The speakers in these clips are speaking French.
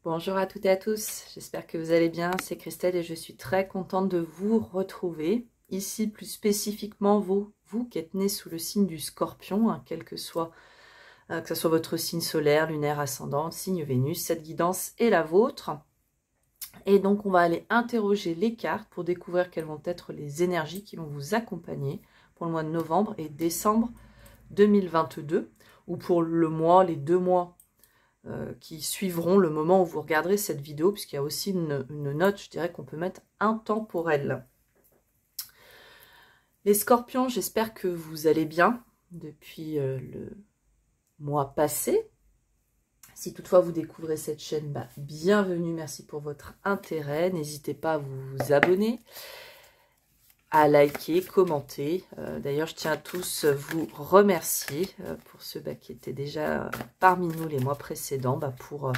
Bonjour à toutes et à tous, j'espère que vous allez bien, c'est Christelle et je suis très contente de vous retrouver. Ici, plus spécifiquement, vous qui êtes nés sous le signe du Scorpion, hein, quel que soit, que ce soit votre signe solaire, lunaire, ascendant, signe Vénus, cette guidance est la vôtre. Et donc, on va aller interroger les cartes pour découvrir quelles vont être les énergies qui vont vous accompagner pour le mois de novembre et décembre 2022, ou pour le mois, les 2 mois qui suivront le moment où vous regarderez cette vidéo, puisqu'il y a aussi une note, je dirais, qu'on peut mettre intemporelle. Les scorpions, j'espère que vous allez bien depuis le mois passé. Si toutefois vous découvrez cette chaîne, bienvenue, merci pour votre intérêt. N'hésitez pas à vous abonner, à liker, commenter. D'ailleurs, je tiens à tous vous remercier pour ceux qui étaient déjà parmi nous les mois précédents, pour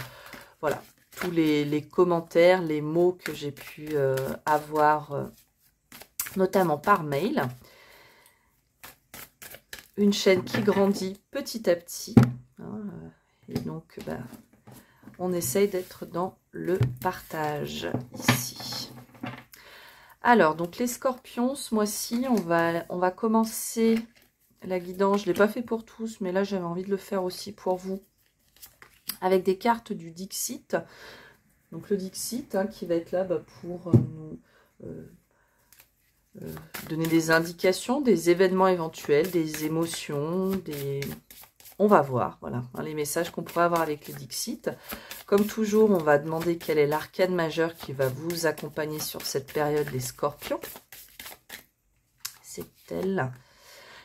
voilà, tous les commentaires, les mots que j'ai pu avoir, notamment par mail. Une chaîne qui grandit petit à petit. Hein, et donc, on essaye d'être dans le partage ici. Alors, donc les scorpions, ce mois-ci, on va commencer la guidance. Je ne l'ai pas fait pour tous, mais là, j'avais envie de le faire aussi pour vous. Avec des cartes du Dixit. Donc le Dixit, hein, qui va être là pour nous donner des indications, des événements éventuels, des émotions, on va voir, voilà, hein, les messages qu'on pourrait avoir avec le Dixit. Comme toujours, on va demander quel est l'arcane majeur qui va vous accompagner sur cette période, les scorpions. C'est elle.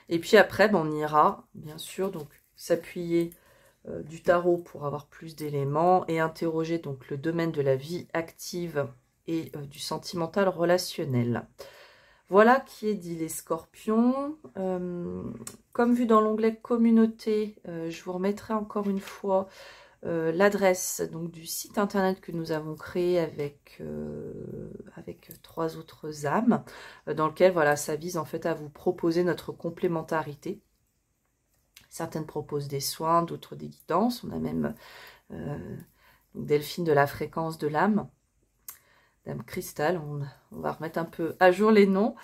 Et puis après, on ira, bien sûr, donc s'appuyer du tarot pour avoir plus d'éléments et interroger donc le domaine de la vie active et du sentimental relationnel. Voilà qui est dit les scorpions. Comme vu dans l'onglet communauté, je vous remettrai encore une fois l'adresse donc du site internet que nous avons créé avec 3 autres âmes, dans lequel voilà, ça vise en fait à vous proposer notre complémentarité. Certaines proposent des soins, d'autres des guidances. On a même Delphine de la fréquence de l'âme, Dame Cristal, on va remettre un peu à jour les noms,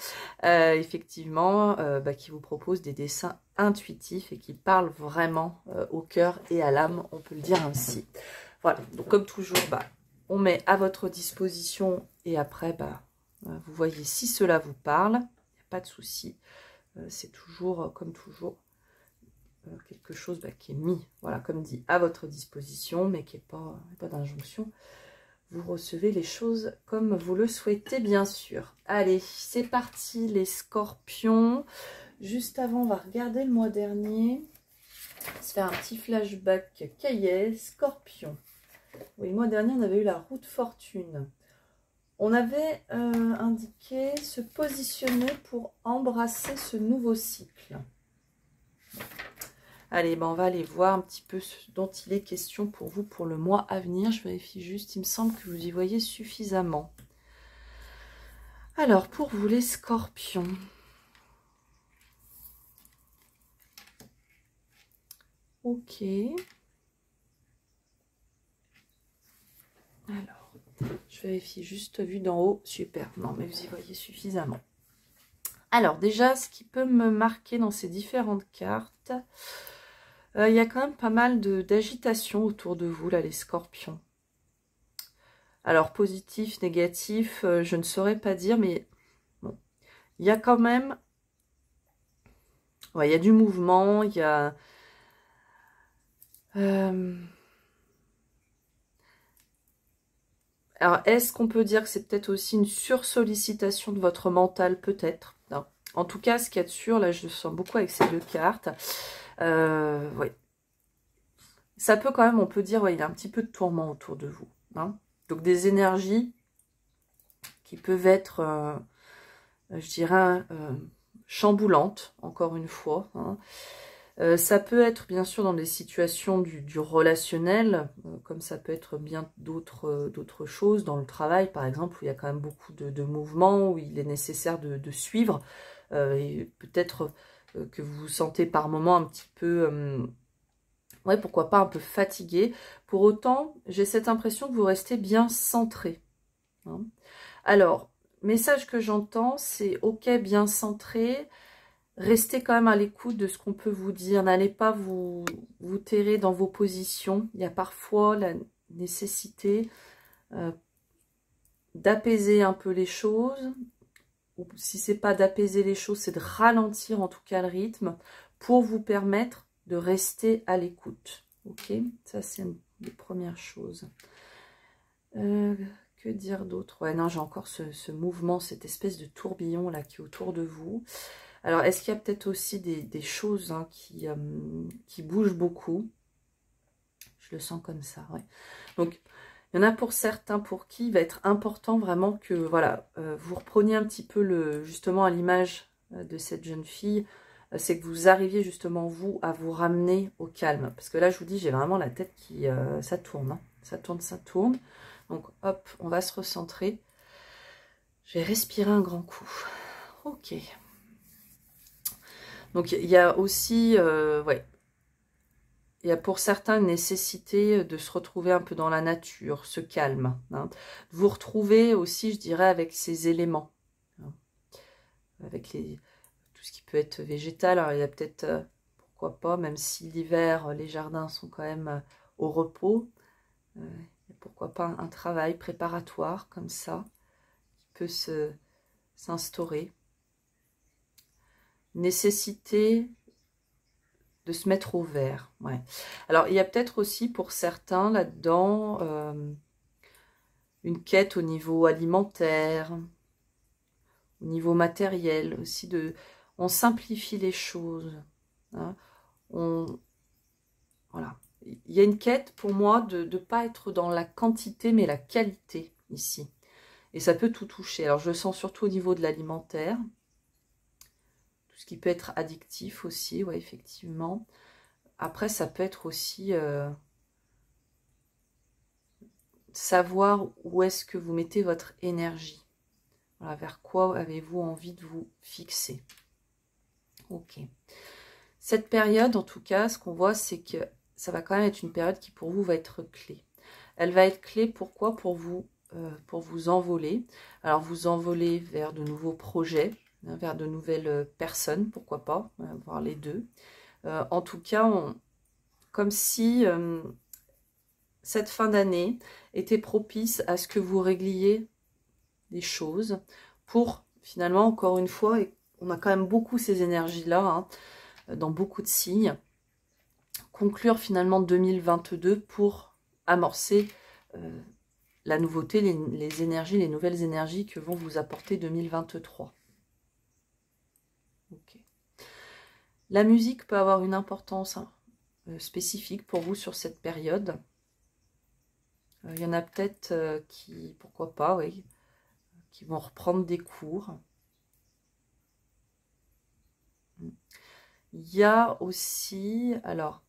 effectivement, qui vous propose des dessins intuitifs et qui parlent vraiment au cœur et à l'âme, on peut le dire ainsi. Voilà, donc comme toujours, on met à votre disposition et après, vous voyez si cela vous parle, il n'y a pas de souci, c'est toujours, comme toujours, quelque chose qui est mis, voilà, comme dit, à votre disposition, mais qui n'est pas d'injonction. Vous recevez les choses comme vous le souhaitez, bien sûr. Allez, c'est parti, les scorpions. Juste avant, on va regarder le mois dernier. On va se faire un petit flashback cahier, scorpion. Oui, le mois dernier, on avait eu la roue de fortune. On avait indiqué se positionner pour embrasser ce nouveau cycle. Allez, on va aller voir un petit peu ce dont il est question pour vous pour le mois à venir. Je vérifie juste, il me semble que vous y voyez suffisamment. Alors, pour vous les scorpions. Ok. Alors, je vérifie juste vue d'en haut. Super, non mais vous y voyez suffisamment. Alors, déjà, ce qui peut me marquer dans ces différentes cartes... il y a quand même pas mal d'agitation autour de vous, là, les scorpions. Alors, positif, négatif, je ne saurais pas dire, mais bon, il y a quand même... Ouais, il y a du mouvement, il y a... Alors, est-ce qu'on peut dire que c'est peut-être aussi une sursollicitation de votre mental, peut-être? En tout cas, ce qu'il y a de sûr, là, je le sens beaucoup avec ces 2 cartes. Oui. Ça peut quand même, on peut dire, ouais, il y a un petit peu de tourment autour de vous. Hein. Donc, des énergies qui peuvent être, je dirais, chamboulantes, encore une fois. Hein. Ça peut être, bien sûr, dans des situations du relationnel, comme ça peut être bien d'autres choses, dans le travail, par exemple, où il y a quand même beaucoup de mouvements, où il est nécessaire de suivre, et peut-être que vous vous sentez par moments un petit peu ouais, pourquoi pas un peu fatigué. Pour autant, j'ai cette impression que vous restez bien centré. Hein. Alors, message que j'entends, c'est ok, bien centré. Restez quand même à l'écoute de ce qu'on peut vous dire. N'allez pas vous terrer dans vos positions. Il y a parfois la nécessité d'apaiser un peu les choses. Ou si c'est pas d'apaiser les choses, c'est de ralentir en tout cas le rythme pour vous permettre de rester à l'écoute. Ok, ça c'est une des premières choses. Que dire d'autre? Ouais, non, j'ai encore ce mouvement, cette espèce de tourbillon là qui est autour de vous. Alors, est-ce qu'il y a peut-être aussi des choses hein, qui bougent beaucoup? Je le sens comme ça, ouais. Donc, il y en a pour certains pour qui il va être important vraiment que, voilà, vous repreniez un petit peu justement à l'image de cette jeune fille, c'est que vous arriviez justement, vous, à vous ramener au calme. Parce que là, je vous dis, j'ai vraiment la tête qui... ça tourne, hein. Ça tourne, ça tourne. Donc, hop, on va se recentrer. Je vais respirer un grand coup. Ok. Donc, il y a aussi, ouais, il y a pour certains une nécessité de se retrouver un peu dans la nature, ce calme. Hein. Vous retrouver aussi, je dirais, avec ces éléments. Hein. Avec tout ce qui peut être végétal. Alors, il y a peut-être, pourquoi pas, même si l'hiver, les jardins sont quand même au repos. Pourquoi pas un travail préparatoire comme ça, qui peut s'instaurer. Nécessité de se mettre au vert. Ouais. Alors, il y a peut-être aussi pour certains là-dedans une quête au niveau alimentaire, au niveau matériel aussi. On simplifie les choses. Hein. Voilà. Il y a une quête pour moi de ne pas être dans la quantité mais la qualité ici. Et ça peut tout toucher. Alors, je le sens surtout au niveau de l'alimentaire. Tout ce qui peut être addictif aussi, ouais, effectivement. Après, ça peut être aussi savoir où est-ce que vous mettez votre énergie. Voilà, vers quoi avez-vous envie de vous fixer. Ok. Cette période, en tout cas, ce qu'on voit, c'est que ça va quand même être une période qui, pour vous, va être clé. Elle va être clé, pourquoi? Pour vous envoler. Alors, vous envoler vers de nouveaux projets, hein, vers de nouvelles personnes, pourquoi pas, voir les deux. En tout cas, comme si cette fin d'année était propice à ce que vous régliez des choses pour, finalement, encore une fois, et on a quand même beaucoup ces énergies-là, hein, dans beaucoup de signes, conclure finalement 2022 pour amorcer la nouveauté, les énergies, les nouvelles énergies que vont vous apporter 2023. Ok. La musique peut avoir une importance hein, spécifique pour vous sur cette période. Il y en a peut-être qui, pourquoi pas, oui, qui vont reprendre des cours. Il y a aussi, alors,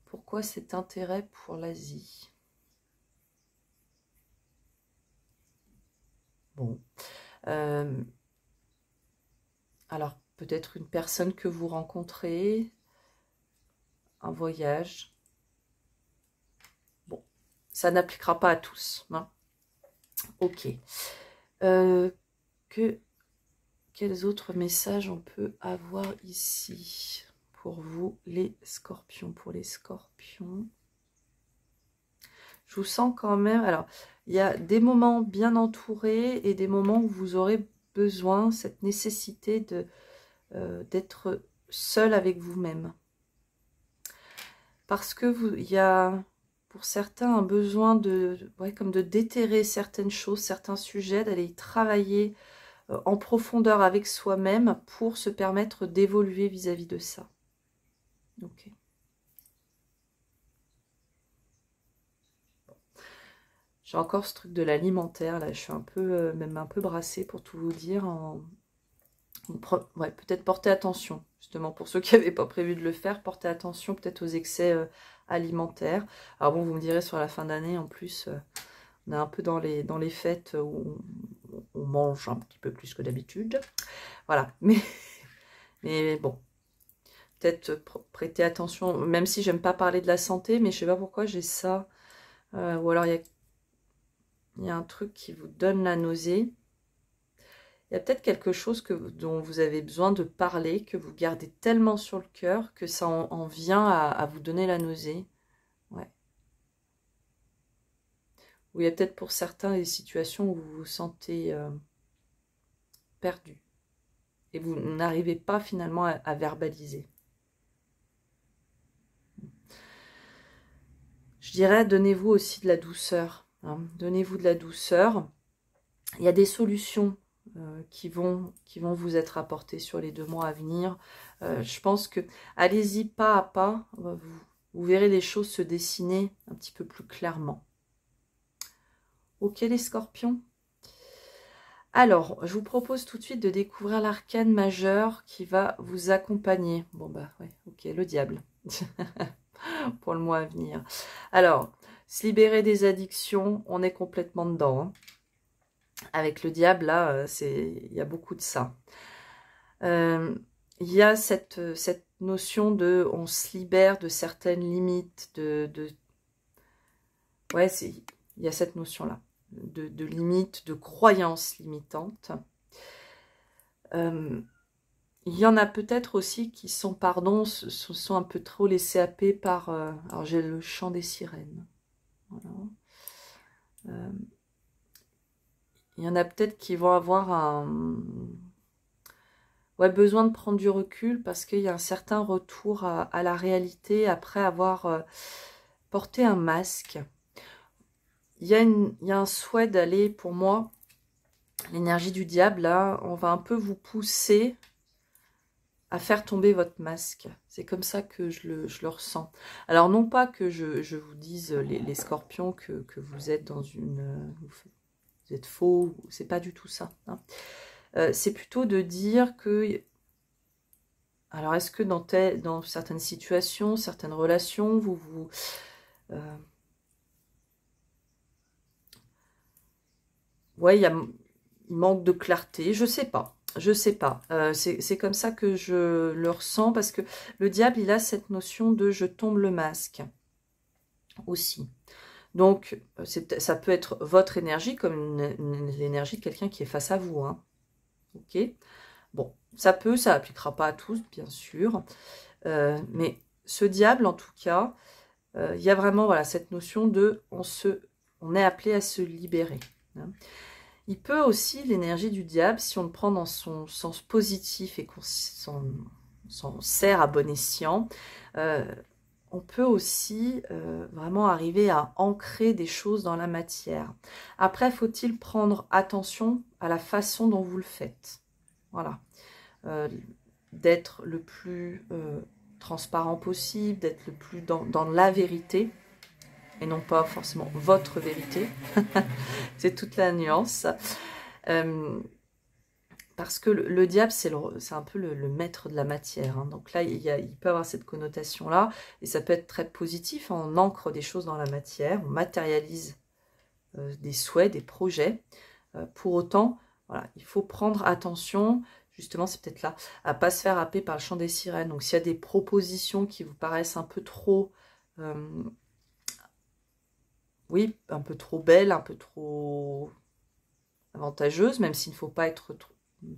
pourquoi cet intérêt pour l'Asie? Bon. Alors, peut-être une personne que vous rencontrez, un voyage. Bon, ça n'appliquera pas à tous. Hein. Ok. Quels autres messages on peut avoir ici pour vous, les scorpions? Pour les scorpions, je vous sens quand même... Alors, il y a des moments bien entourés et des moments où vous aurez besoin, cette nécessité d'être seul avec vous-même. Parce que il y a, pour certains, un besoin comme de déterrer certaines choses, certains sujets, d'aller y travailler en profondeur avec soi-même pour se permettre d'évoluer vis-à-vis de ça. Ok. J'ai encore ce truc de l'alimentaire, là, je suis un peu, même un peu brassée pour tout vous dire. Ouais, peut-être porter attention, justement, pour ceux qui n'avaient pas prévu de le faire, porter attention peut-être aux excès alimentaires. Alors bon, vous me direz, sur la fin d'année, en plus, on est un peu dans les fêtes où on mange un petit peu plus que d'habitude. Voilà, mais bon, peut-être prêter attention, même si j'aime pas parler de la santé, mais je sais pas pourquoi j'ai ça. Ou alors il y a un truc qui vous donne la nausée. Il y a peut-être quelque chose dont vous avez besoin de parler, que vous gardez tellement sur le cœur que ça en vient à vous donner la nausée. Ouais. Ou il y a peut-être pour certains des situations où vous vous sentez perdu. Et vous n'arrivez pas finalement à verbaliser. Je dirais, donnez-vous aussi de la douceur. Hein. Donnez-vous de la douceur. Il y a des solutions qui vont vous être apportées sur les 2 mois à venir. Je pense que, allez-y pas à pas, vous verrez les choses se dessiner un petit peu plus clairement. Ok les scorpions? Alors, je vous propose tout de suite de découvrir l'arcane majeur qui va vous accompagner. Bon bah ouais, ok, le diable. Pour le mois à venir. Alors, se libérer des addictions, on est complètement dedans. Hein. Avec le diable, là, il y a beaucoup de ça. Il y a cette notion de, on se libère de certaines limites, ouais, il y a cette notion-là, de limites, de croyances limitantes. Il y en a peut-être aussi qui sont, pardon, se sont un peu trop laissés happer par... alors j'ai le chant des sirènes. Voilà. Il y en a peut-être qui vont avoir besoin de prendre du recul parce qu'il y a un certain retour à la réalité après avoir porté un masque. Il y a un souhait d'aller, pour moi, l'énergie du diable, là, on va un peu vous pousser à faire tomber votre masque. C'est comme ça que je le ressens. Alors, non pas que je vous dise, les scorpions, que vous êtes dans une... vous êtes faux, c'est pas du tout ça. Hein. C'est plutôt de dire que... Alors, est-ce que dans certaines situations, certaines relations, ouais, il manque de clarté, je sais pas. Je sais pas. C'est comme ça que je le ressens parce que le diable, il a cette notion de je tombe le masque aussi. Donc, ça peut être votre énergie comme l'énergie de quelqu'un qui est face à vous. Hein. Ok. Bon, ça appliquera pas à tous, bien sûr. Mais ce diable, en tout cas, il y a vraiment voilà, cette notion de on est appelé à se libérer. Hein. Il peut aussi, l'énergie du diable, si on le prend dans son sens positif et qu'on s'en sert à bon escient, on peut aussi vraiment arriver à ancrer des choses dans la matière. Après, faut-il prendre attention à la façon dont vous le faites. Voilà. D'être le plus transparent possible, d'être le plus dans la vérité, et non pas forcément votre vérité. C'est toute la nuance. Parce que le diable, c'est un peu le maître de la matière. Hein. Donc là, il peut avoir cette connotation-là. Et ça peut être très positif. Hein. On ancre des choses dans la matière. On matérialise des souhaits, des projets. Pour autant, voilà, il faut prendre attention. Justement, c'est peut-être là, à ne pas se faire happer par le chant des sirènes. Donc s'il y a des propositions qui vous paraissent un peu trop... oui, un peu trop belles, un peu trop avantageuses, même s'il ne faut pas être trop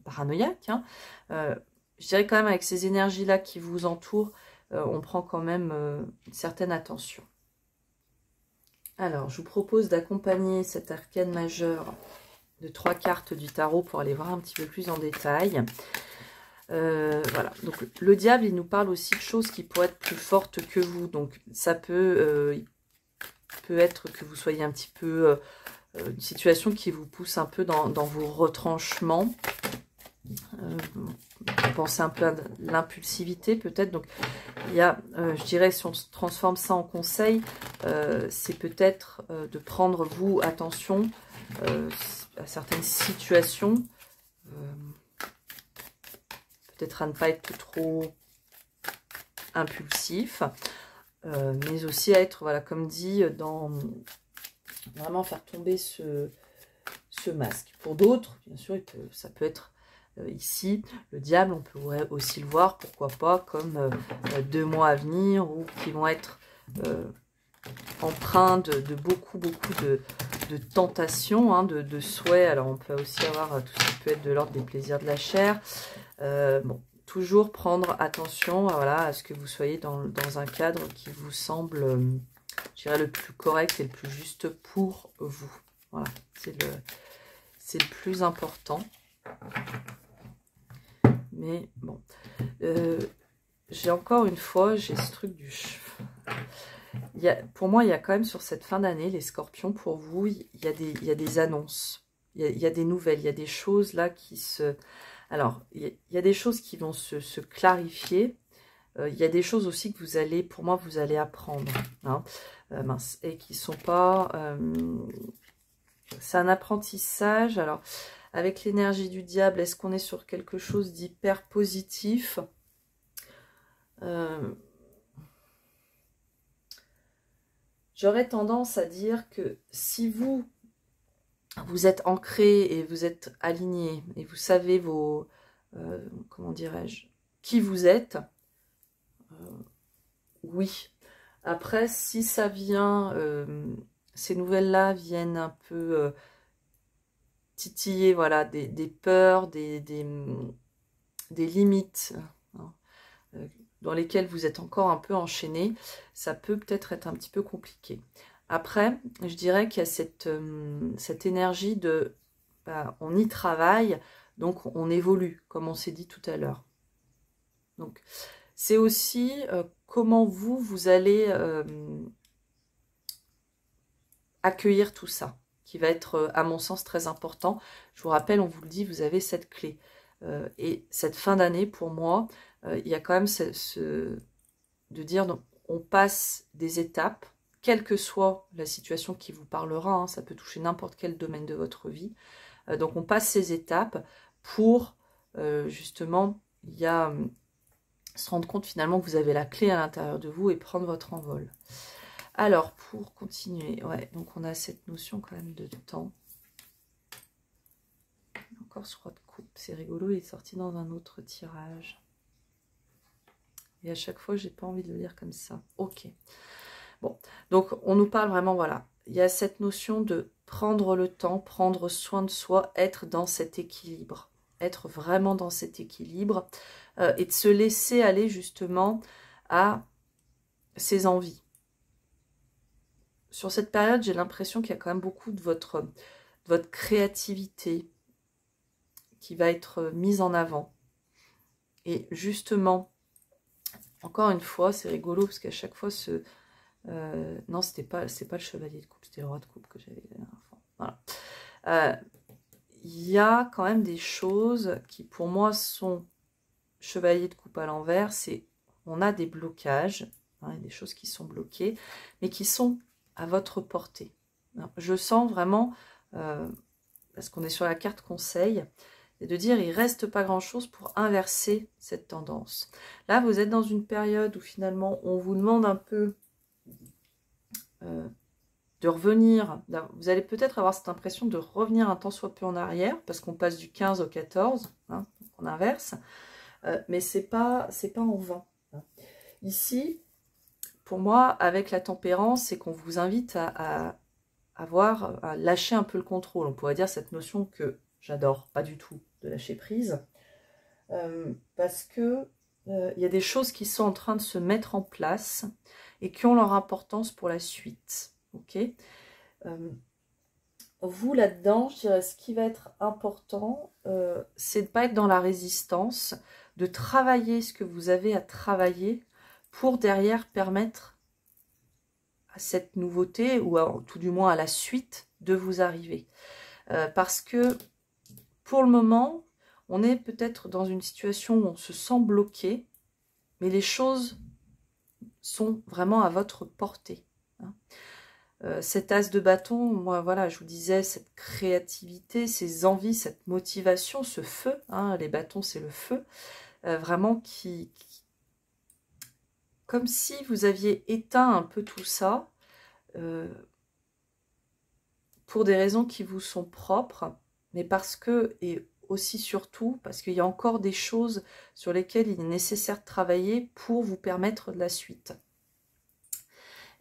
paranoïaque. Hein. Je dirais quand même avec ces énergies-là qui vous entourent, on prend quand même une certaine attention. Alors, je vous propose d'accompagner cet arcane majeur de 3 cartes du tarot pour aller voir un petit peu plus en détail. Voilà, donc le diable, il nous parle aussi de choses qui pourraient être plus fortes que vous. Donc, ça peut être que vous soyez un petit peu... une situation qui vous pousse un peu dans vos retranchements. Pensez un peu à l'impulsivité peut-être. Donc il y a, je dirais, si on transforme ça en conseil, c'est peut-être de prendre vous attention à certaines situations, peut-être à ne pas être trop impulsif, mais aussi à être, voilà, comme dit, dans vraiment faire tomber ce masque. Pour d'autres, bien sûr, ça peut être ici, le diable, on pourrait aussi le voir, pourquoi pas, comme 2 mois à venir, ou qui vont être empreints de beaucoup de tentations, hein, de souhaits. Alors on peut aussi avoir tout ce qui peut être de l'ordre des plaisirs de la chair. Bon, toujours prendre attention voilà, à ce que vous soyez dans un cadre qui vous semble, je dirais, le plus correct et le plus juste pour vous. Voilà, c'est le plus important. Mais bon, j'ai encore une fois, j'ai ce truc du... Pour moi, il y a quand même sur cette fin d'année, les scorpions, pour vous, il y a des annonces, il y a des nouvelles, il y a des choses là qui se... Alors, il y a des choses qui vont se clarifier, il y a des choses aussi que vous allez, pour moi, vous allez apprendre, hein, mince, et qui sont pas... c'est un apprentissage. Alors, avec l'énergie du diable, est-ce qu'on est sur quelque chose d'hyper positif? J'aurais tendance à dire que si vous êtes ancré et vous êtes aligné et vous savez vos, comment dirais-je, qui vous êtes, oui. Après, si ça vient, ces nouvelles-là viennent un peu titiller, voilà, des peurs, des limites, hein, dans lesquelles vous êtes encore un peu enchaîné, ça peut peut-être être un petit peu compliqué. Après, je dirais qu'il y a cette énergie de, bah, on y travaille, donc on évolue, comme on s'est dit tout à l'heure. Donc, c'est aussi comment vous allez accueillir tout ça, qui va être, à mon sens, très important. Je vous rappelle, on vous le dit, vous avez cette clé. Et cette fin d'année, pour moi, il y a quand même de dire, donc, on passe des étapes, quelle que soit la situation qui vous parlera, hein, ça peut toucher n'importe quel domaine de votre vie. Donc on passe ces étapes pour, justement, se rendre compte finalement que vous avez la clé à l'intérieur de vous et prendre votre envol. Alors, pour continuer, ouais, donc on a cette notion quand même de temps. Encore ce roi de coupe, c'est rigolo, il est sorti dans un autre tirage. Et à chaque fois, j'ai pas envie de le lire comme ça. Ok. Bon, donc on nous parle vraiment, voilà. Il y a cette notion de prendre le temps, prendre soin de soi, être dans cet équilibre. Être vraiment dans cet équilibre et de se laisser aller justement à ses envies. Sur cette période, j'ai l'impression qu'il y a quand même beaucoup de votre créativité qui va être mise en avant. Et justement, encore une fois, c'est rigolo parce qu'à chaque fois, non, c'est pas le chevalier de coupe, c'était le roi de coupe que j'avais la dernière fois. Voilà. Il y a quand même des choses qui, pour moi, sont chevalier de coupe à l'envers. C'est, on a des blocages, hein, des choses qui sont bloquées, mais qui sont à votre portée. Je sens vraiment, parce qu'on est sur la carte conseil, et de dire il reste pas grand chose pour inverser cette tendance. Là vous êtes dans une période où finalement on vous demande un peu de revenir, vous allez peut-être avoir cette impression de revenir un tant soit peu en arrière, parce qu'on passe du 15 au 14, hein, on inverse, mais c'est pas en vain. Hein. Ici, pour moi, avec la tempérance, c'est qu'on vous invite à lâcher un peu le contrôle. On pourrait dire cette notion que j'adore pas du tout de lâcher prise, parce que il y a des choses qui sont en train de se mettre en place et qui ont leur importance pour la suite. Ok, vous là-dedans, je dirais, ce qui va être important, c'est de ne pas être dans la résistance, de travailler ce que vous avez à travailler pour derrière permettre à cette nouveauté, ou tout du moins à la suite, de vous arriver. Parce que pour le moment, on est peut-être dans une situation où on se sent bloqué, mais les choses sont vraiment à votre portée. Hein. Cet as de bâton, moi voilà, je vous disais, cette créativité, ces envies, cette motivation, ce feu, hein, les bâtons c'est le feu, vraiment comme si vous aviez éteint un peu tout ça, pour des raisons qui vous sont propres, mais parce que, et aussi surtout parce qu'il y a encore des choses sur lesquelles il est nécessaire de travailler pour vous permettre de la suite.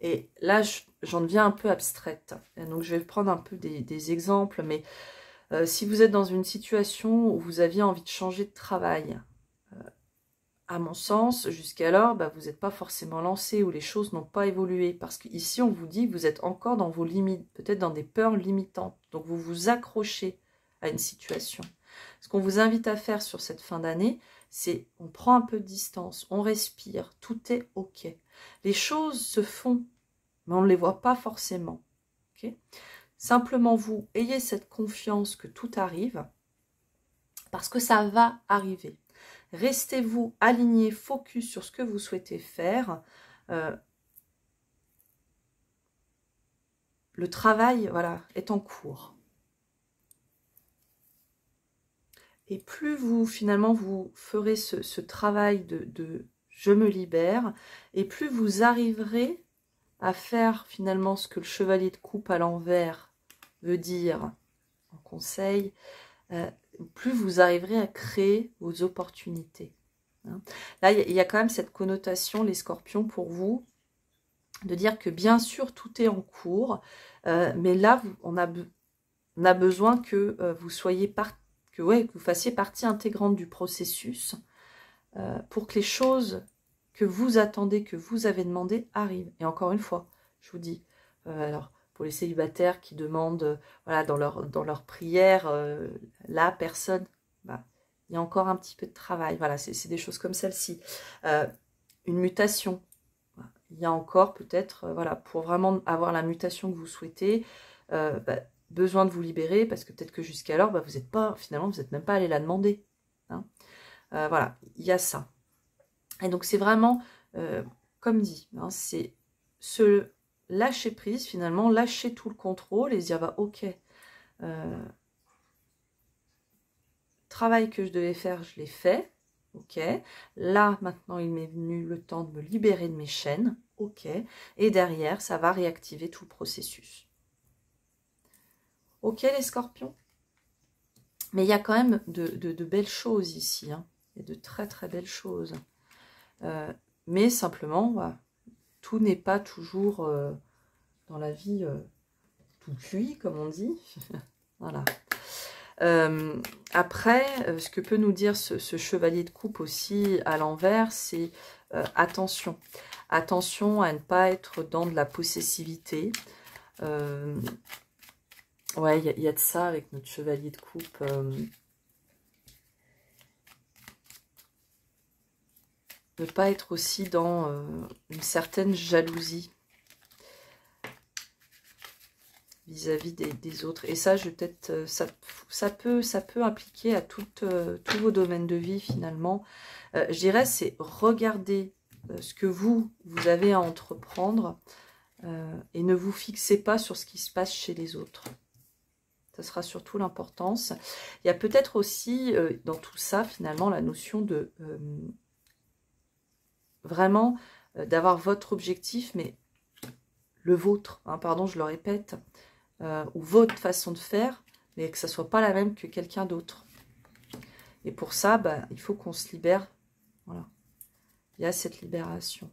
Et là, j'en deviens un peu abstraite. Donc, je vais prendre un peu des exemples. Mais si vous êtes dans une situation où vous aviez envie de changer de travail, à mon sens, jusqu'alors, vous n'êtes pas forcément lancé ou les choses n'ont pas évolué. Parce qu'ici, on vous dit que vous êtes encore dans vos limites, peut-être dans des peurs limitantes. Donc, vous vous accrochez à une situation. Ce qu'on vous invite à faire sur cette fin d'année, c'est on prend un peu de distance, on respire, tout est OK. Les choses se font, mais on ne les voit pas forcément. Okay. Simplement, vous ayez cette confiance que tout arrive, parce que ça va arriver. Restez-vous aligné, focus sur ce que vous souhaitez faire. Le travail, voilà, est en cours. Et plus vous, finalement, vous ferez ce travail de je me libère, et plus vous arriverez à faire, finalement, ce que le chevalier de coupe à l'envers veut dire en conseil, plus vous arriverez à créer vos opportunités. Hein. Là, il y a quand même cette connotation, les scorpions, pour vous, de dire que bien sûr, tout est en cours, mais là, on a besoin que vous soyez que vous fassiez partie intégrante du processus pour que les choses que vous attendez, que vous avez demandé, arrivent. Et encore une fois, je vous dis, alors, pour les célibataires qui demandent, voilà, dans leur prière, la personne, il y a encore un petit peu de travail. Voilà, c'est des choses comme celle-ci. Une mutation. Il y a encore peut-être, voilà, pour vraiment avoir la mutation que vous souhaitez, besoin de vous libérer, parce que peut-être que jusqu'alors, vous n'êtes pas, finalement, vous n'êtes même pas allé la demander. Hein. Voilà, il y a ça. Et donc, c'est vraiment, comme dit, hein, c'est ce lâcher prise, finalement, lâcher tout le contrôle et se dire, ok, travail que je devais faire, je l'ai fait, ok. Là, maintenant, il m'est venu le temps de me libérer de mes chaînes, ok. Et derrière, ça va réactiver tout le processus. Ok, les scorpions? Mais il y a quand même de belles choses ici, hein. Il y a de très, très belles choses. Mais simplement, voilà, tout n'est pas toujours dans la vie tout cuit, comme on dit. Voilà. Après, ce que peut nous dire ce chevalier de coupe aussi à l'envers, c'est attention. Attention à ne pas être dans de la possessivité. Ouais, il y a de ça avec notre chevalier de coupe. Ne pas être aussi dans une certaine jalousie vis-à-vis des autres. Et ça, peut-être, ça peut impliquer à tous vos domaines de vie, finalement. Je dirais, c'est regarder ce que vous avez à entreprendre et ne vous fixez pas sur ce qui se passe chez les autres. Ça sera surtout l'importance. Il y a peut-être aussi, dans tout ça, finalement, la notion de vraiment d'avoir votre objectif, mais le vôtre, hein, pardon, je le répète, ou votre façon de faire, mais que ça ne soit pas la même que quelqu'un d'autre. Et pour ça, il faut qu'on se libère. Voilà. Il y a cette libération.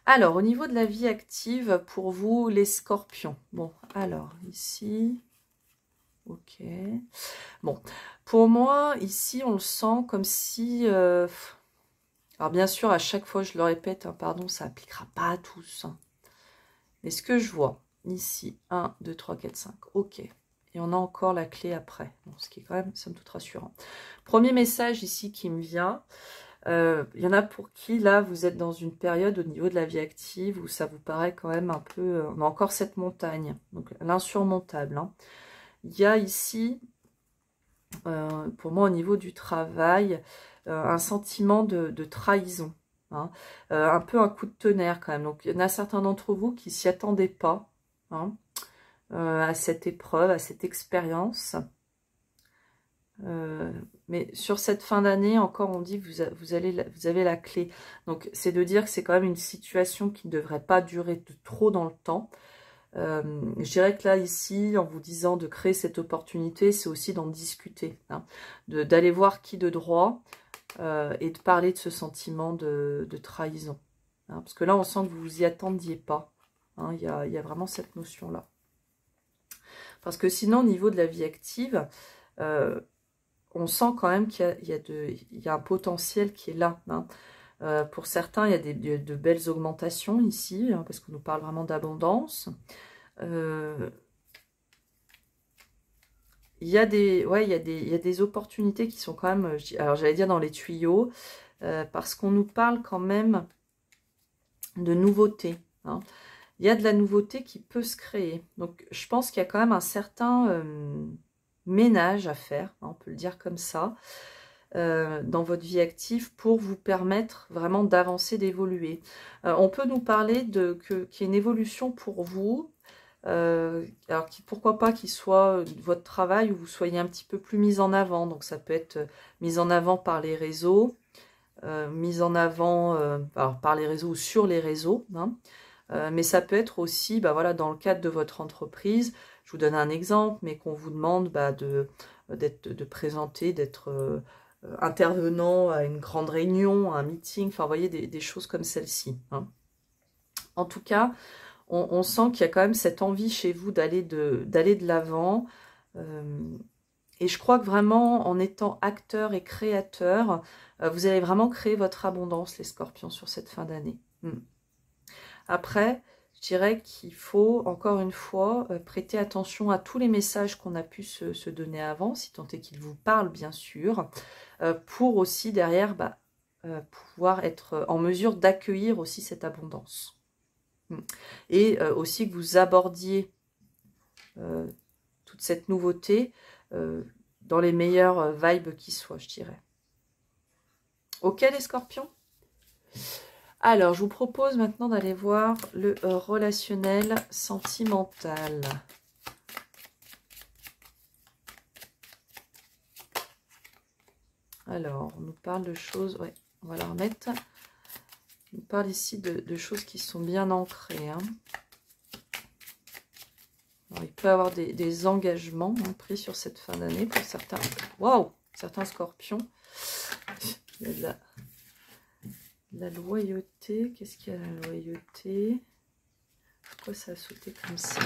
Alors, au niveau de la vie active, pour vous, les scorpions. Bon, alors, ici... Ok. Bon, pour moi, ici, on le sent comme si... alors, bien sûr, à chaque fois, je le répète, hein, pardon, ça n'appliquera pas à tous. Hein. Mais ce que je vois, ici, 1, 2, 3, 4, 5. Ok. Et on a encore la clé après. Bon, ce qui est quand même, somme toute, rassurant. Premier message ici qui me vient... il y en a pour qui, là, vous êtes dans une période au niveau de la vie active où ça vous paraît quand même un peu... on a encore cette montagne, donc l'insurmontable. Hein. Il y a ici, pour moi, au niveau du travail, un sentiment de trahison. Hein. Un peu un coup de tonnerre quand même. Donc, il y en a certains d'entre vous qui ne s'y attendaient pas, hein, à cette épreuve, à cette expérience. Mais sur cette fin d'année, encore, on dit que vous avez la clé. Donc, c'est de dire que c'est quand même une situation qui ne devrait pas durer trop dans le temps. Je dirais que là, ici, en vous disant de créer cette opportunité, c'est aussi d'en discuter, hein, d'aller voir qui de droit et de parler de ce sentiment de trahison. Hein, parce que là, on sent que vous vous y attendiez pas. Hein, y a vraiment cette notion-là. Parce que sinon, au niveau de la vie active, on sent quand même qu'il y a un potentiel qui est là. Hein. Pour certains, il y a de belles augmentations ici, hein, parce qu'on nous parle vraiment d'abondance. Il y a des opportunités qui sont quand même, alors j'allais dire dans les tuyaux, parce qu'on nous parle quand même de nouveautés. Hein. Il y a de la nouveauté qui peut se créer. Donc, je pense qu'il y a quand même un certain ménage à faire, hein, on peut le dire comme ça, dans votre vie active pour vous permettre vraiment d'avancer, d'évoluer. On peut nous parler qu'il y ait une évolution pour vous, alors pourquoi pas qu'il soit votre travail où vous soyez un petit peu plus mis en avant. Donc, ça peut être mis en avant par les réseaux, mis en avant alors, par les réseaux ou sur les réseaux, hein. Mais ça peut être aussi, bah voilà, dans le cadre de votre entreprise. Je vous donne un exemple, mais qu'on vous demande bah, de présenter, d'être intervenant à une grande réunion, à un meeting, enfin, vous voyez, des choses comme celle-ci. Hein. En tout cas, on sent qu'il y a quand même cette envie chez vous d'aller de l'avant. Et je crois que vraiment, en étant acteur et créateur, vous allez vraiment créer votre abondance, les scorpions, sur cette fin d'année. Après, je dirais qu'il faut, encore une fois, prêter attention à tous les messages qu'on a pu se donner avant, si tant est qu'ils vous parlent, bien sûr, pour aussi, derrière, bah, pouvoir être en mesure d'accueillir aussi cette abondance. Et aussi que vous abordiez toute cette nouveauté dans les meilleures vibes qui soient, je dirais. Ok, les scorpions ? Alors, je vous propose maintenant d'aller voir le relationnel sentimental. Alors, on nous parle de choses... Ouais, on va la remettre. On nous parle ici de choses qui sont bien ancrées. Hein. Alors, il peut y avoir des engagements pris sur cette fin d'année pour certains... Waouh! Certains scorpions. Il y a de la loyauté. Qu'est-ce qu'il y a la loyauté? Pourquoi ça a sauté comme ça?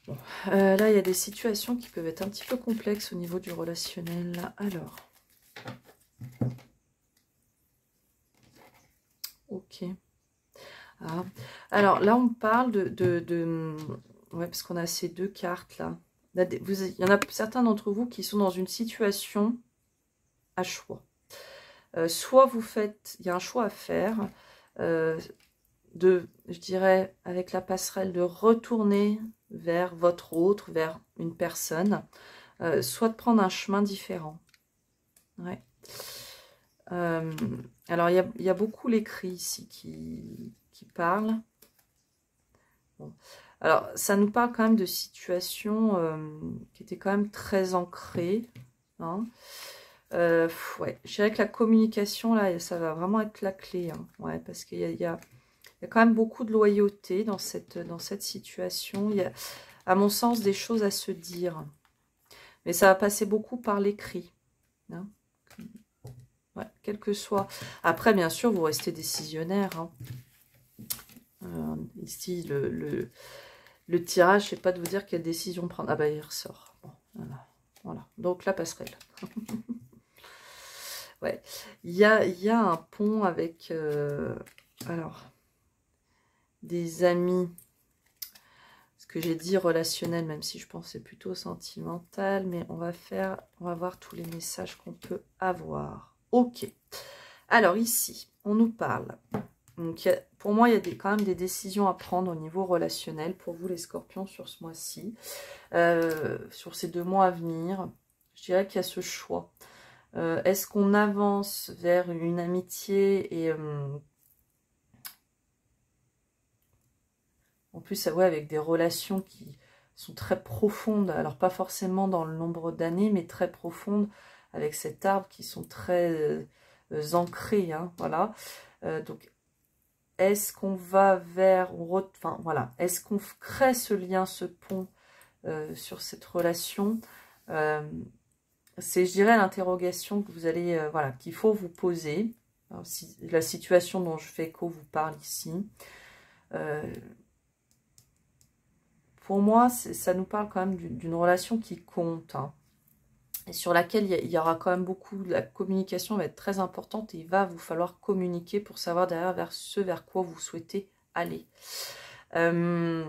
Bon, là, il y a des situations qui peuvent être un petit peu complexes au niveau du relationnel. Alors. Ok. Ah. Alors, là, on parle ouais, parce qu'on a ces deux cartes, là. Il y en a certains d'entre vous qui sont dans une situation à choix. Soit vous faites, il y a un choix à faire, je dirais, avec la passerelle, de retourner vers votre autre, vers une personne, soit de prendre un chemin différent. Ouais. Alors, il y a beaucoup l'écrit ici qui parle. Bon. Alors, ça nous parle quand même de situations qui étaient quand même très ancrées. Hein. Ouais, je dirais que la communication, là, ça va vraiment être la clé. Hein. Ouais, parce qu'il y a quand même beaucoup de loyauté dans cette situation. Il y a, à mon sens, des choses à se dire. Mais ça va passer beaucoup par l'écrit. Hein. Ouais, quel que soit. Après, bien sûr, vous restez décisionnaire. Hein. Ici, le tirage, je ne sais pas de vous dire quelle décision prendre. Ah bah, il ressort. Bon, voilà. Donc, la passerelle. Ouais, il y a un pont avec, alors, des amis, ce que j'ai dit relationnel, même si je pense que c'est plutôt sentimental, mais on va voir tous les messages qu'on peut avoir. Ok, alors ici, on nous parle, donc pour moi, il y a quand même des décisions à prendre au niveau relationnel, pour vous les scorpions, sur ce mois-ci, sur ces 2 mois à venir, je dirais qu'il y a ce choix. Est-ce qu'on avance vers une amitié et en plus, ouais, avec des relations qui sont très profondes, alors pas forcément dans le nombre d'années, mais très profondes, avec cet arbre qui sont très ancrés, hein, voilà. Donc, est-ce qu'on va vers... Enfin, voilà. Est-ce qu'on crée ce lien, ce pont sur cette relation? C'est, je dirais, l'interrogation que vous allez... voilà, qu'il faut vous poser. Alors, si la situation dont je fais écho vous parle ici. Pour moi, ça nous parle quand même d'une relation qui compte, hein, et sur laquelle il y aura quand même beaucoup, la communication va être très importante et il va vous falloir communiquer pour savoir derrière vers quoi vous souhaitez aller. Ouais.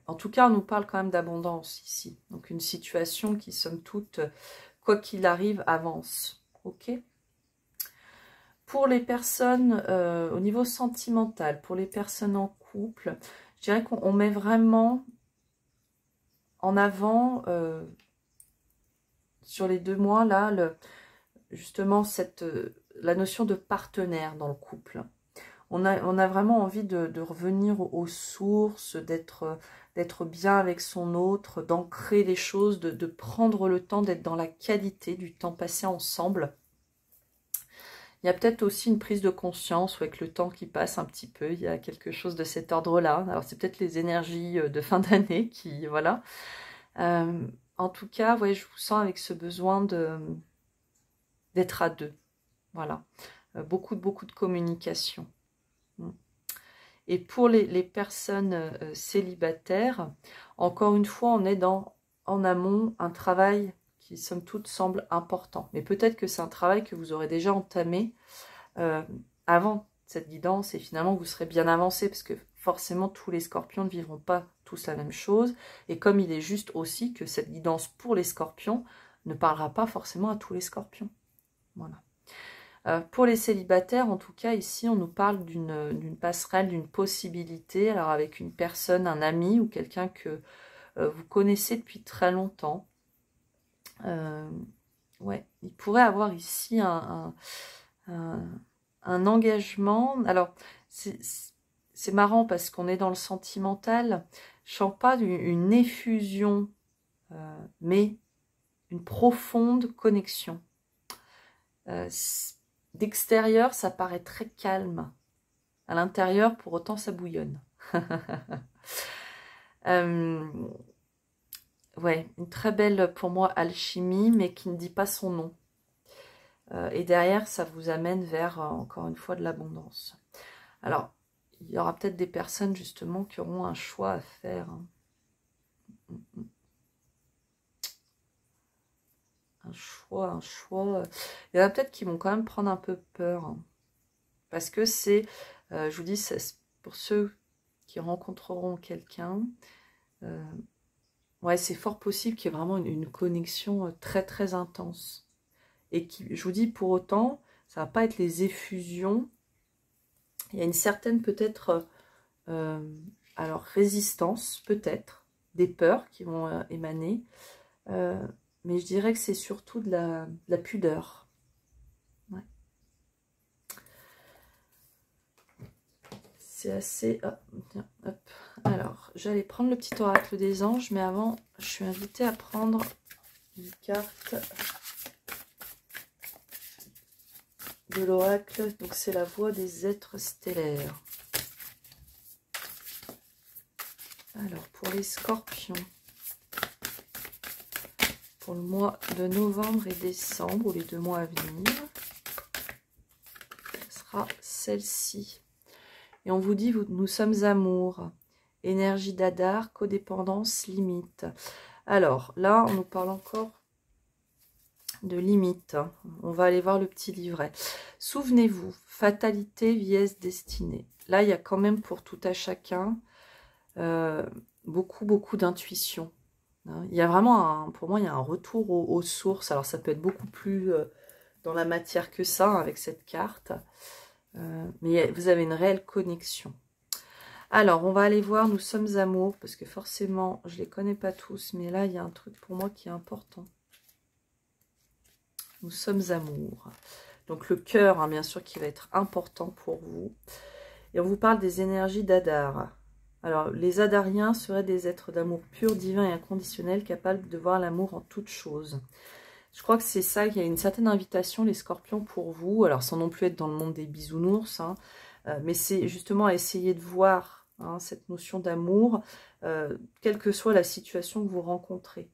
En tout cas, on nous parle quand même d'abondance ici. Donc une situation qui, somme toute, quoi qu'il arrive, avance. Ok ? Pour les personnes au niveau sentimental, pour les personnes en couple, je dirais qu'on met vraiment en avant sur les 2 mois là, justement la notion de partenaire dans le couple. On a vraiment envie de revenir aux sources, d'être bien avec son autre, d'ancrer les choses, de prendre le temps d'être dans la qualité du temps passé ensemble. Il y a peut-être aussi une prise de conscience, ou avec le temps qui passe un petit peu, il y a quelque chose de cet ordre-là. Alors, c'est peut-être les énergies de fin d'année qui, voilà. En tout cas, ouais, je vous sens avec ce besoin d'être à 2. Voilà. Beaucoup de communication. Et pour les personnes célibataires, encore une fois, on est en amont un travail qui, somme toute, semble important. Mais peut-être que c'est un travail que vous aurez déjà entamé avant cette guidance et finalement vous serez bien avancé parce que forcément tous les scorpions ne vivront pas tous la même chose. Et comme il est juste aussi que cette guidance pour les scorpions ne parlera pas forcément à tous les scorpions. Voilà. Pour les célibataires, en tout cas, ici, on nous parle d'une passerelle, d'une possibilité, alors avec une personne, un ami ou quelqu'un que vous connaissez depuis très longtemps. Ouais, il pourrait avoir ici un engagement. Alors, c'est marrant parce qu'on est dans le sentimental. Je sens pas une effusion, mais une profonde connexion. D'extérieur, ça paraît très calme. À l'intérieur, pour autant, ça bouillonne. Ouais, une très belle, pour moi, alchimie, mais qui ne dit pas son nom. Et derrière, ça vous amène vers, encore une fois, de l'abondance. Alors, il y aura peut-être des personnes, justement, qui auront un choix à faire. Un choix. Il y en a peut-être qui vont quand même prendre un peu peur. Parce que c'est, je vous dis, pour ceux qui rencontreront quelqu'un, ouais, c'est fort possible qu'il y ait vraiment une connexion très très intense. Et qui, je vous dis, pour autant, ça va pas être les effusions. Il y a une certaine peut-être, alors résistance, peut-être, des peurs qui vont émaner. Mais je dirais que c'est surtout de la pudeur. Ouais. C'est assez... Hop, tiens, hop. Alors, j'allais prendre le petit oracle des anges, mais avant, je suis invitée à prendre une carte de l'oracle. Donc, c'est la voix des êtres stellaires. Alors, pour les scorpions, pour le mois de novembre et décembre, ou les 2 mois à venir, ce sera celle-ci. Et on vous dit, nous sommes amour, énergie d'Adar, codépendance, limite. Alors, là, on nous parle encore de limite. On va aller voir le petit livret. Souvenez-vous, fatalité, vieillesse, destinée. Là, il y a quand même pour tout à chacun beaucoup d'intuition. Il y a vraiment, pour moi, il y a un retour aux sources. Alors, ça peut être beaucoup plus dans la matière que ça, avec cette carte. Mais vous avez une réelle connexion. Alors, on va aller voir Nous sommes amour, parce que forcément, je ne les connais pas tous, mais là, il y a un truc pour moi qui est important. Nous sommes amour. Donc, le cœur, hein, bien sûr, qui va être important pour vous. Et on vous parle des énergies d'Adar. Alors, les Adariens seraient des êtres d'amour pur, divin et inconditionnel, capables de voir l'amour en toutes choses. Je crois que c'est ça, qu'il y a une certaine invitation, les scorpions, pour vous. Alors, sans non plus être dans le monde des bisounours, hein, mais c'est justement à essayer de voir hein, cette notion d'amour, quelle que soit la situation que vous rencontrez.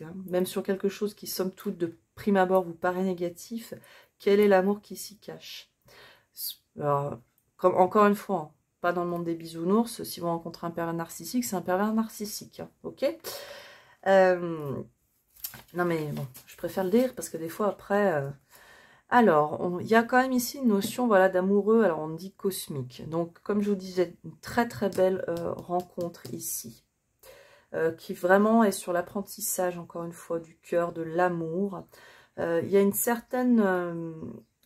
Hein, même sur quelque chose qui, somme toute, de prime abord, vous paraît négatif, quel est l'amour qui s'y cache? Alors, comme, encore une fois, hein, pas dans le monde des bisounours, si vous rencontrez un pervers narcissique, c'est un pervers narcissique, hein, ok? Non mais bon, je préfère le dire parce que des fois après... Alors, il y a quand même ici une notion voilà, d'amoureux, alors on dit cosmique. Donc, comme je vous disais, une très très belle rencontre ici. Qui vraiment est sur l'apprentissage, encore une fois, du cœur, de l'amour. Il y a une certaine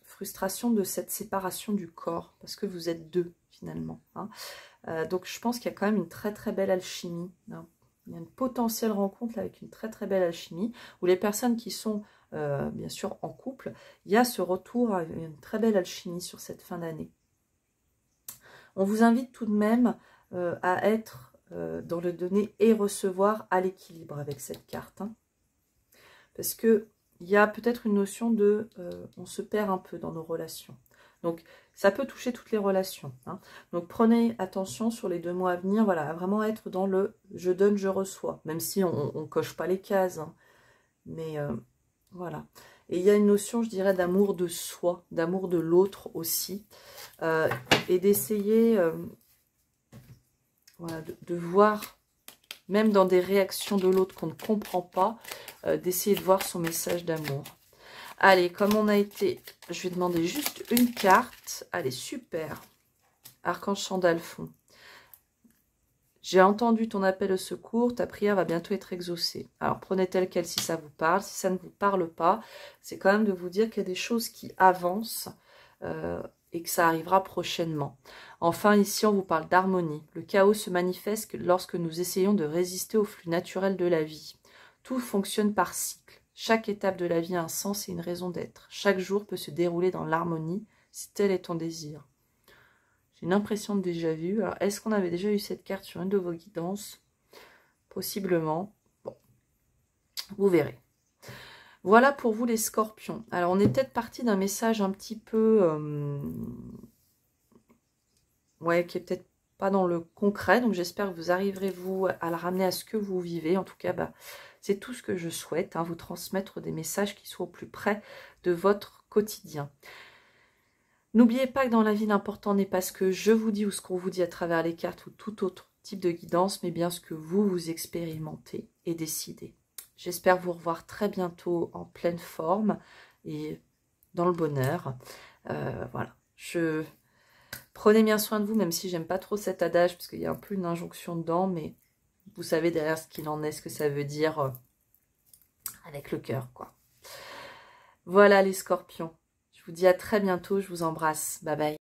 frustration de cette séparation du corps, parce que vous êtes deux, finalement. Hein. Donc, je pense qu'il y a quand même une très très belle alchimie. Hein. Il y a une potentielle rencontre là, avec une très très belle alchimie, où les personnes qui sont, bien sûr, en couple, il y a ce retour à une très belle alchimie sur cette fin d'année. On vous invite tout de même à être dans le donner et recevoir à l'équilibre avec cette carte. Hein. Parce que il y a peut-être une notion de on se perd un peu dans nos relations. Donc, ça peut toucher toutes les relations. Hein. Donc, prenez attention sur les 2 mois à venir, voilà, à vraiment être dans le « je donne, je reçois », même si on coche pas les cases. Hein. Mais voilà. Et il y a une notion, je dirais, d'amour de soi, d'amour de l'autre aussi. Et d'essayer voilà, de voir, même dans des réactions de l'autre qu'on ne comprend pas, d'essayer de voir son message d'amour. Allez, comme on a été... Je vais demander juste une carte. Allez, super. Archange Sandalphon. J'ai entendu ton appel au secours. Ta prière va bientôt être exaucée. Alors, prenez tel quel si ça vous parle. Si ça ne vous parle pas, c'est quand même de vous dire qu'il y a des choses qui avancent et que ça arrivera prochainement. Enfin, ici, on vous parle d'harmonie. Le chaos se manifeste lorsque nous essayons de résister au flux naturel de la vie. Tout fonctionne par cycle. Chaque étape de la vie a un sens et une raison d'être. Chaque jour peut se dérouler dans l'harmonie, si tel est ton désir. J'ai une impression de déjà vu. Alors, est-ce qu'on avait déjà eu cette carte sur une de vos guidances? Possiblement. Bon, vous verrez. Voilà pour vous les scorpions. Alors, on est peut-être parti d'un message un petit peu... ouais, qui est peut-être pas dans le concret. Donc, j'espère que vous arriverez, vous, à le ramener à ce que vous vivez. En tout cas, bah... c'est tout ce que je souhaite, hein, vous transmettre des messages qui soient au plus près de votre quotidien. N'oubliez pas que dans la vie, l'important n'est pas ce que je vous dis ou ce qu'on vous dit à travers les cartes ou tout autre type de guidance, mais bien ce que vous expérimentez et décidez. J'espère vous revoir très bientôt en pleine forme et dans le bonheur. Voilà. Prenez bien soin de vous, même si j'aime pas trop cet adage, parce qu'il y a un peu une injonction dedans, mais... vous savez derrière ce qu'il en est, ce que ça veut dire avec le cœur, quoi. Voilà les scorpions. Je vous dis à très bientôt, je vous embrasse. Bye bye.